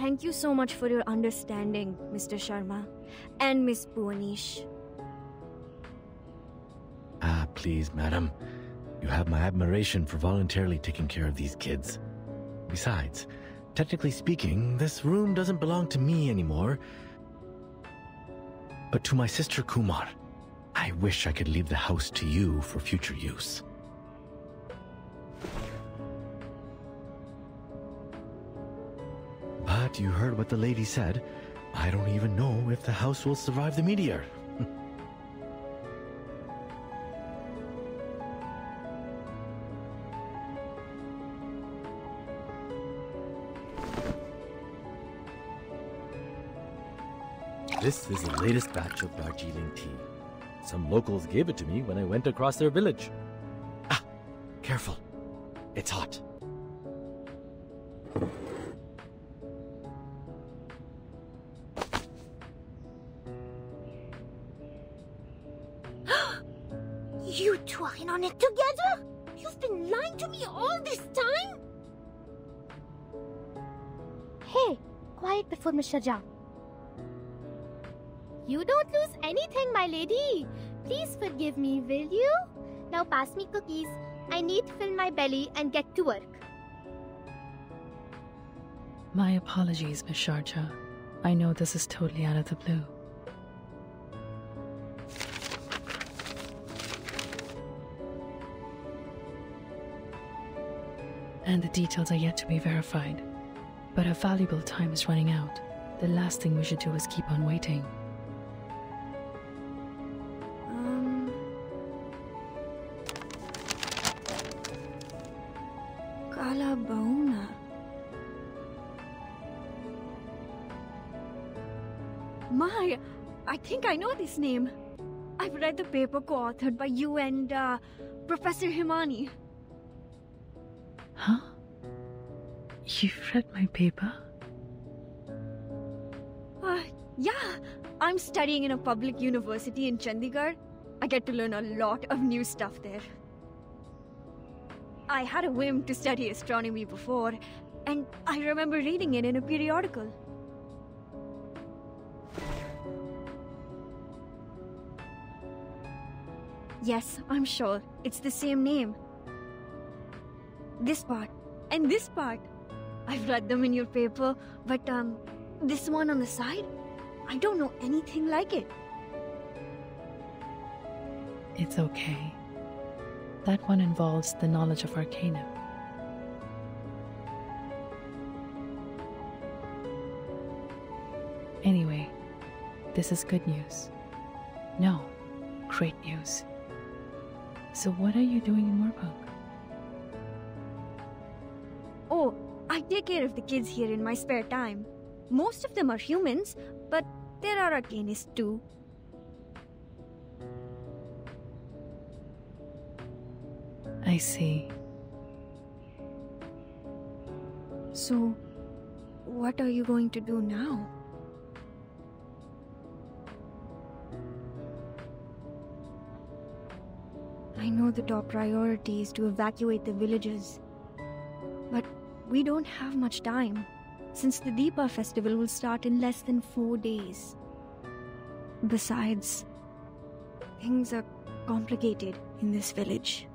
thank you so much for your understanding, Mr. Sharma and Miss Bhuwanish. Please, madam. You have my admiration for voluntarily taking care of these kids. Besides, technically speaking, this room doesn't belong to me anymore, but to my sister Kumar. I wish I could leave the house to you for future use. But you heard what the lady said. I don't even know if the house will survive the meteor. This is the latest batch of Darjeeling tea. Some locals gave it to me when I went across their village. Ah, careful. It's hot. You two are in on it together? You've been lying to me all this time? Hey, quiet before Mr. Jha. You don't lose anything, my lady. Please forgive me, will you? Now pass me cookies. I need to fill my belly and get to work. My apologies, Miss Sharjah. I know this is totally out of the blue. And the details are yet to be verified. But our valuable time is running out. The last thing we should do is keep on waiting. Kala Bauna. My, I think I know this name. I've read the paper co-authored by you and Professor Himani. Huh? You've read my paper? Yeah, I'm studying in a public university in Chandigarh. I get to learn a lot of new stuff there. I had a whim to study astronomy before, and I remember reading it in a periodical. Yes, I'm sure. It's the same name. This part, and this part. I've read them in your paper, but this one on the side? I don't know anything like it. It's okay. That one involves the knowledge of Arcana. Anyway, this is good news. No, great news. So what are you doing in Moorpark? Oh, I take care of the kids here in my spare time. Most of them are humans, but there are Arcanists too. I see. So, what are you going to do now? I know the top priority is to evacuate the villages, but we don't have much time, since the Deepa festival will start in less than 4 days. Besides, things are complicated in this village.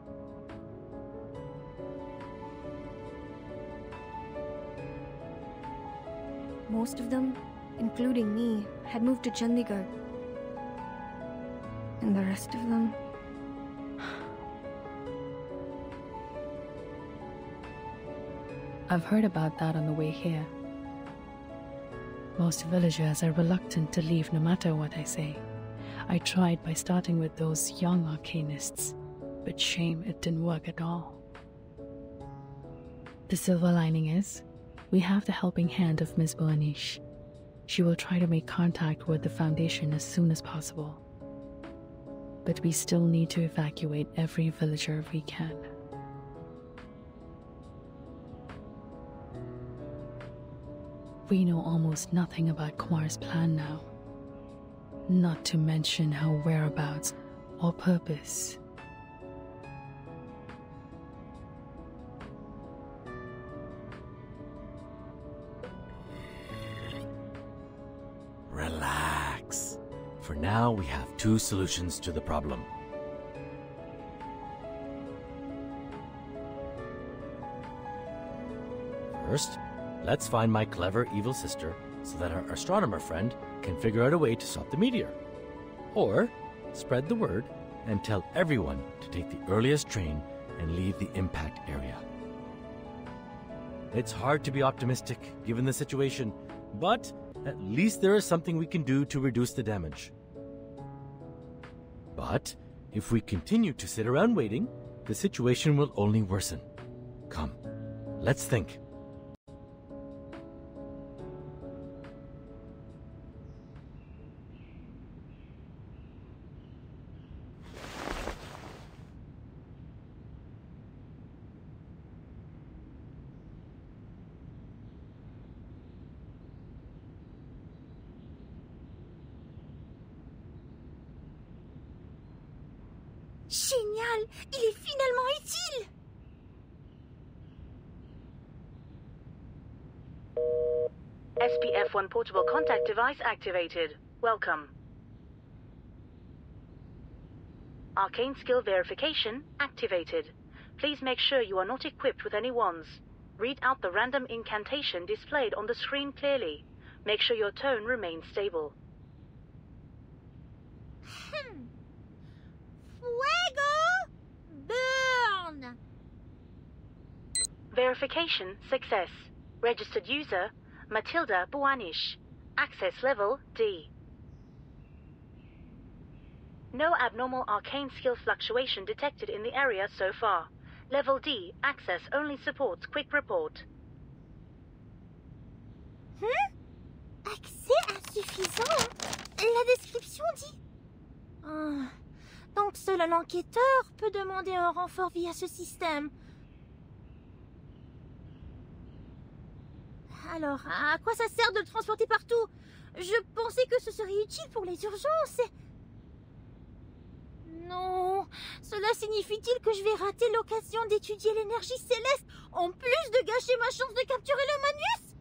Most of them, including me, had moved to Chandigarh. And the rest of them... I've heard about that on the way here. Most villagers are reluctant to leave no matter what I say. I tried by starting with those young Arcanists, but shame it didn't work at all. The silver lining is, we have the helping hand of Miss Bhuwanish. She will try to make contact with the Foundation as soon as possible. But we still need to evacuate every villager we can. We know almost nothing about Kumar's plan now. Not to mention her whereabouts or purpose. For now, we have two solutions to the problem. First, let's find my clever evil sister so that our astronomer friend can figure out a way to stop the meteor. Or spread the word and tell everyone to take the earliest train and leave the impact area. It's hard to be optimistic given the situation, but at least there is something we can do to reduce the damage. But if we continue to sit around waiting, the situation will only worsen. Come, let's think. Génial! Il est finalement utile! SPF-1 portable contact device activated. Welcome. Arcane skill verification activated. Please make sure you are not equipped with any wands. Read out the random incantation displayed on the screen clearly. Make sure your tone remains stable. Fuego! Burn! Verification success. Registered user, Matilda Buanish. Access level D. No abnormal arcane skill fluctuation detected in the area so far. Level D, access only supports quick report. Accès insuffisant? La description dit... donc seul un enquêteur peut demander un renfort via ce système. Alors, à quoi ça sert de le transporter partout? Je pensais que ce serait utile pour les urgences. Non, cela signifie-t-il que je vais rater l'occasion d'étudier l'énergie céleste en plus de gâcher ma chance de capturer le Manus?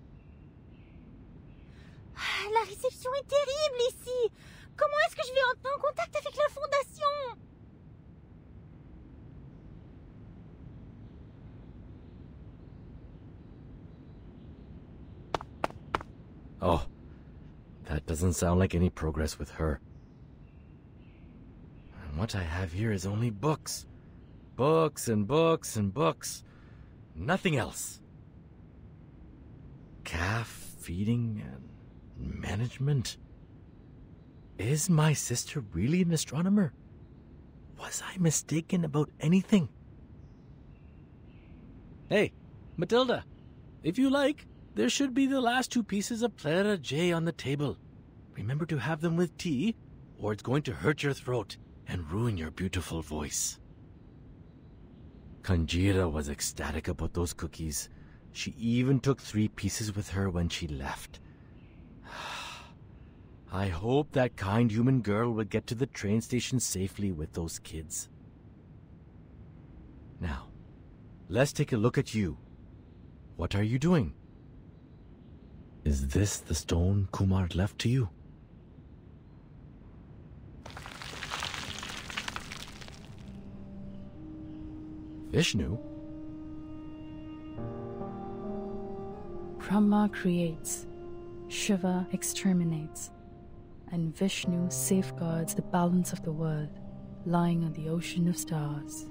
La réception est terrible ici. Comment est-ce que je vais entrer en contact avec la Fondation? Oh, that doesn't sound like any progress with her. And what I have here is only books. Books and books and books. Nothing else. Calf feeding and management. Is my sister really an astronomer? Was I mistaken about anything? Hey, Matilda, if you like, there should be the last two pieces of Planeta J on the table. Remember to have them with tea, or it's going to hurt your throat and ruin your beautiful voice. Kanjira was ecstatic about those cookies. She even took 3 pieces with her when she left. I hope that kind human girl would get to the train station safely with those kids. Now, let's take a look at you. What are you doing? Is this the stone Kumar left to you? Vishnu? Brahma creates, Shiva exterminates, and Vishnu safeguards the balance of the world lying on the ocean of stars.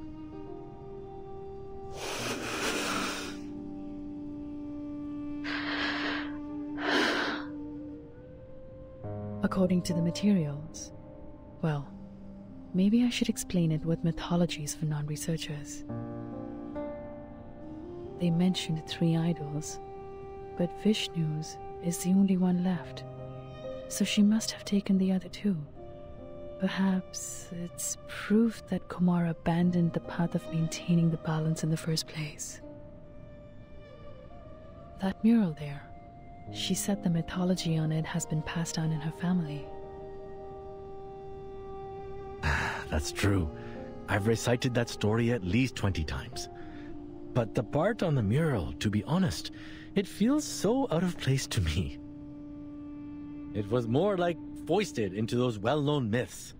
According to the materials, well, maybe I should explain it with mythologies for non-researchers. They mentioned 3 idols, but Vishnu's is the only one left, so she must have taken the other 2. Perhaps it's proof that Kumar abandoned the path of maintaining the balance in the first place. That mural there, she said the mythology on it has been passed down in her family. That's true. I've recited that story at least 20 times. But the part on the mural, to be honest, it feels so out of place to me. It was more like foisted into those well-known myths.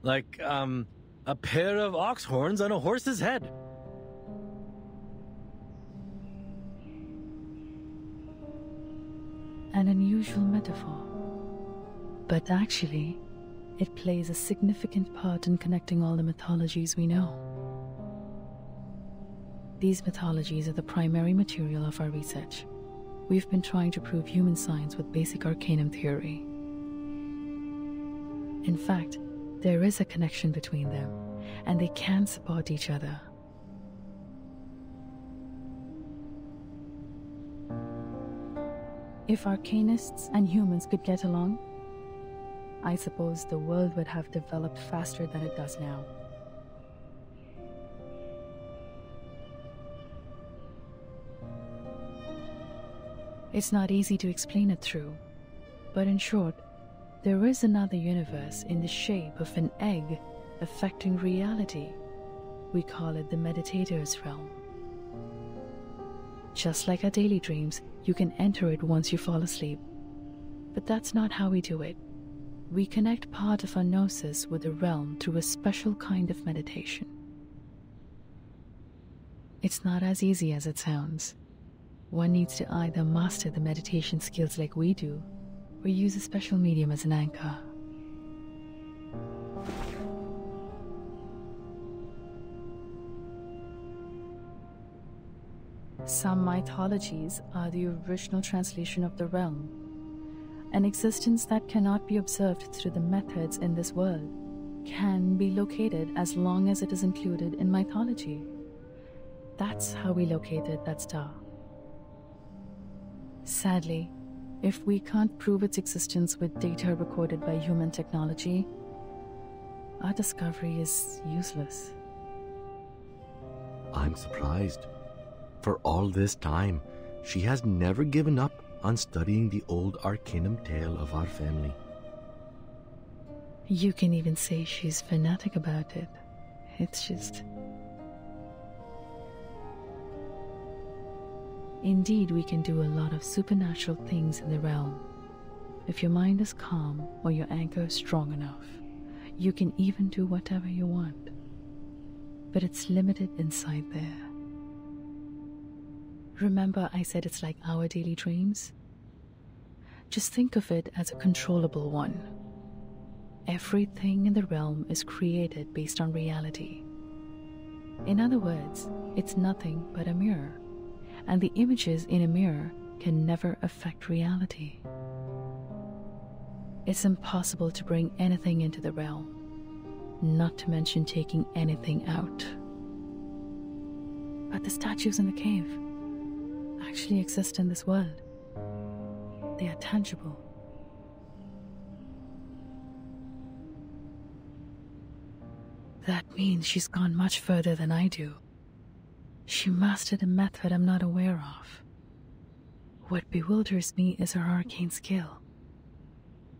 Like, a pair of ox horns on a horse's head. An unusual metaphor. But actually, it plays a significant part in connecting all the mythologies we know. These mythologies are the primary material of our research. We've been trying to prove human science with basic arcanum theory. In fact, there is a connection between them, and they can support each other. If arcanists and humans could get along, I suppose the world would have developed faster than it does now. It's not easy to explain it through, but in short, there is another universe in the shape of an egg affecting reality. We call it the meditator's realm. Just like our daily dreams, you can enter it once you fall asleep. But that's not how we do it. We connect part of our gnosis with the realm through a special kind of meditation. It's not as easy as it sounds. One needs to either master the meditation skills like we do, or use a special medium as an anchor. Some mythologies are the original translation of the realm, an existence that cannot be observed through the methods in this world, can be located as long as it is included in mythology. That's how we located that star. Sadly, if we can't prove its existence with data recorded by human technology, our discovery is useless. I'm surprised. For all this time, she has never given up on studying the old arcanum tale of our family. You can even say she's fanatic about it. It's just... Indeed, we can do a lot of supernatural things in the realm. If your mind is calm or your anchor is strong enough, you can even do whatever you want. But it's limited inside there. Remember I said it's like our daily dreams? Just think of it as a controllable one. Everything in the realm is created based on reality. In other words, it's nothing but a mirror, and the images in a mirror can never affect reality. It's impossible to bring anything into the realm, not to mention taking anything out. But the statues in the cave actually exist in this world. They are tangible. That means she's gone much further than I do. She mastered a method I'm not aware of. What bewilders me is her arcane skill.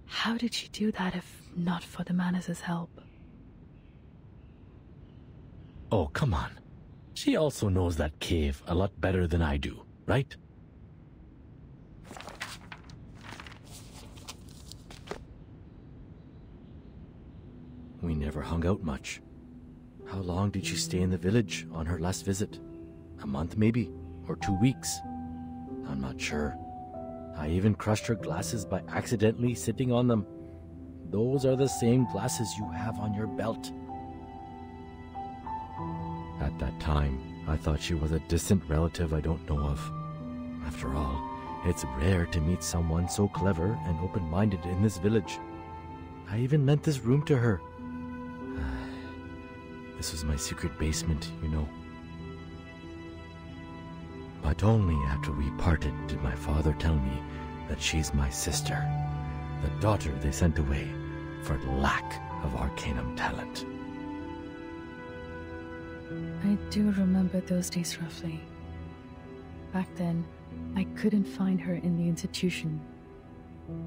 How did she do that if not for the Manus' help? Oh, come on. She also knows that cave a lot better than I do, right? We never hung out much. How long did she stay in the village on her last visit? A month maybe? Or 2 weeks? I'm not sure. I even crushed her glasses by accidentally sitting on them. Those are the same glasses you have on your belt. At that time, I thought she was a distant relative I don't know of. After all, it's rare to meet someone so clever and open-minded in this village. I even lent this room to her. This was my secret basement, you know. But only after we parted did my father tell me that she's my sister, the daughter they sent away for lack of arcanum talent. I do remember those days roughly. Back then, I couldn't find her in the institution.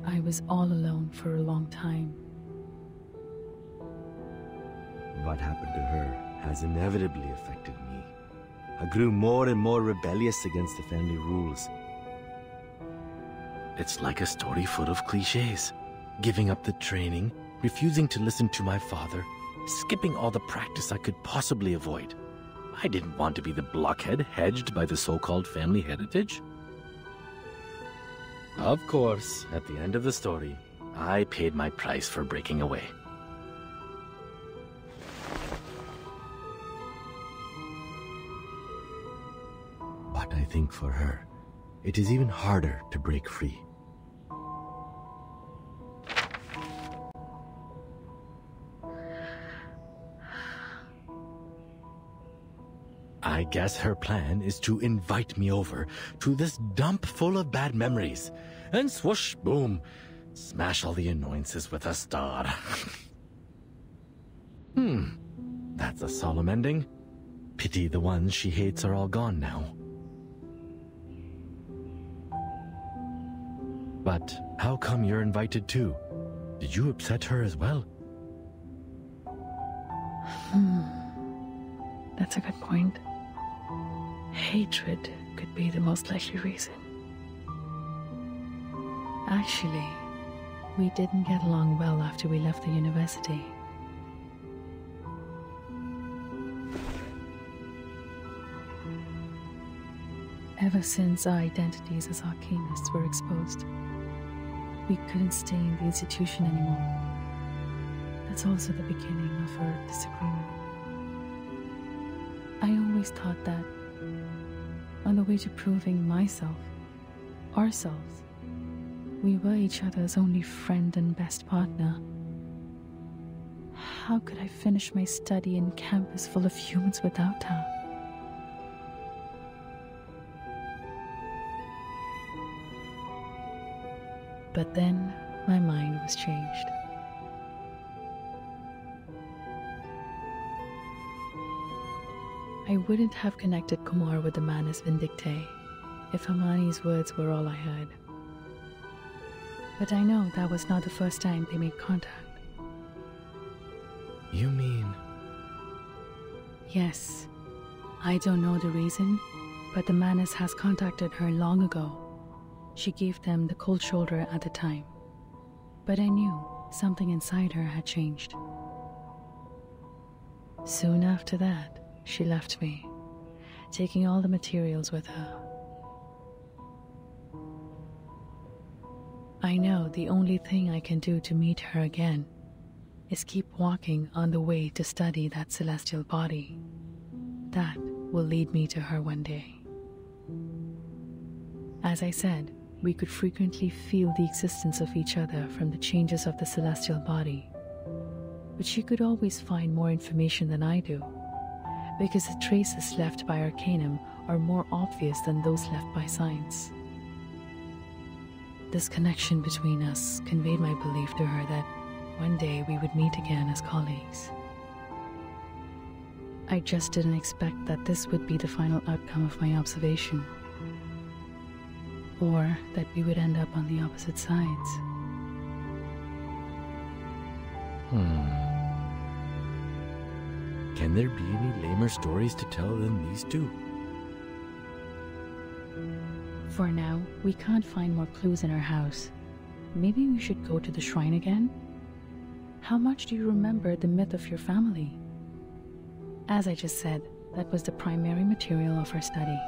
I was all alone for a long time. What happened to her has inevitably affected me. I grew more and more rebellious against the family rules. It's like a story full of cliches. giving up the training, refusing to listen to my father, skipping all the practice I could possibly avoid. I didn't want to be the blockhead hedged by the so-called family heritage. Of course, at the end of the story, I paid my price for breaking away. But I think for her, it is even harder to break free. I guess her plan is to invite me over to this dump full of bad memories, and swoosh, boom, smash all the annoyances with a star. That's a solemn ending. Pity the ones she hates are all gone now. But how come you're invited too? Did you upset her as well? That's a good point. Hatred could be the most likely reason. Actually, we didn't get along well after we left the university. Ever since our identities as arcanists were exposed, we couldn't stay in the institution anymore. That's also the beginning of our disagreement. I always thought that, on the way to proving myself, ourselves, we were each other's only friend and best partner. How could I finish my study in campus full of humans without her? But then my mind was changed. I wouldn't have connected Kumar with the Manus Vindictae if Hermione's words were all I heard. But I know that was not the first time they made contact. You mean... Yes. I don't know the reason, but the Manus has contacted her long ago. She gave them the cold shoulder at the time. But I knew something inside her had changed. Soon after that, she left me, taking all the materials with her. I know the only thing I can do to meet her again is keep walking on the way to study that celestial body. That will lead me to her one day. As I said, we could frequently feel the existence of each other from the changes of the celestial body. But she could always find more information than I do, because the traces left by Arcanum are more obvious than those left by science. This connection between us conveyed my belief to her that one day we would meet again as colleagues. I just didn't expect that this would be the final outcome of my observation, or that we would end up on the opposite sides. Can there be any lamer stories to tell than these two? For now, we can't find more clues in our house. Maybe we should go to the shrine again? How much do you remember the myth of your family? As I just said, that was the primary material of our study.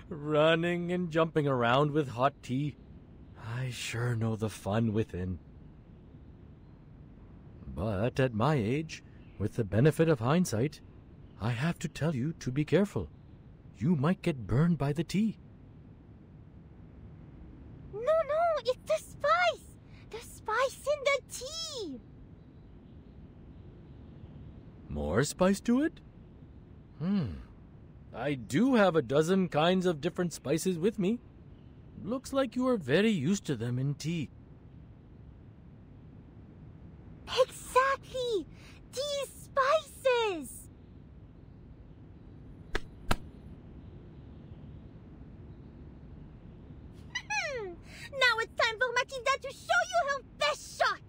Running and jumping around with hot tea. I sure know the fun within. But at my age, with the benefit of hindsight, I have to tell you to be careful. You might get burned by the tea. No, it's the spice! The spice in the tea! More spice to it? I do have a dozen kinds of different spices with me. Looks like you are very used to them in tea. Exactly! These spices! Now it's time for Matilda to show you her best shot!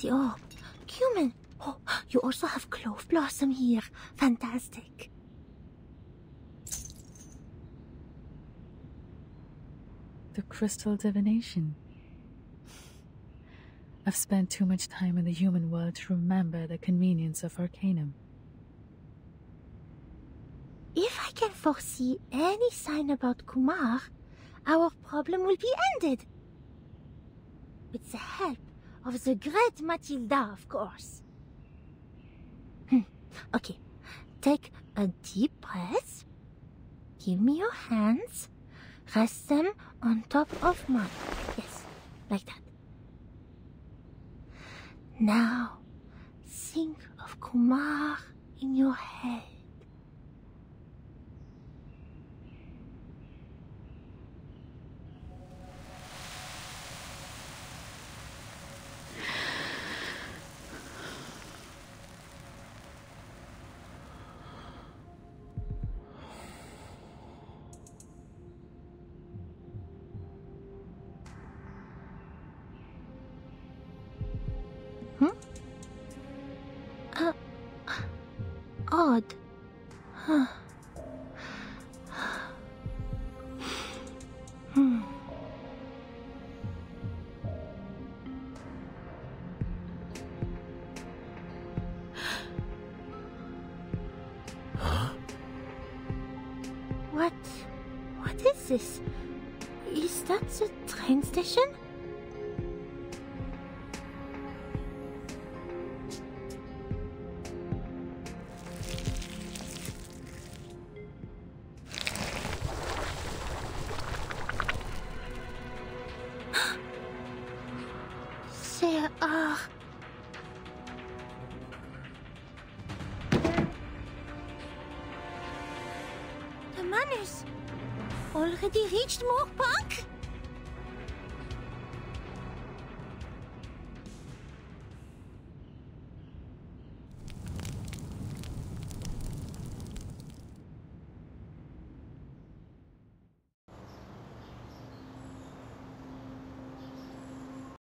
see. Oh, cumin. Oh, you also have clove blossom here. Fantastic. The crystal divination. I've spent too much time in the human world to remember the convenience of Arcanum. If I can foresee any sign about Kumar, our problem will be ended. With the help of the great Matilda, of course. Okay, take a deep breath. Give me your hands. Rest them on top of mine. Yes, like that. Now, think of Kumar in your head. Odd. Huh. What is this? Is that the train station? There are... The man has already reached Moor Park?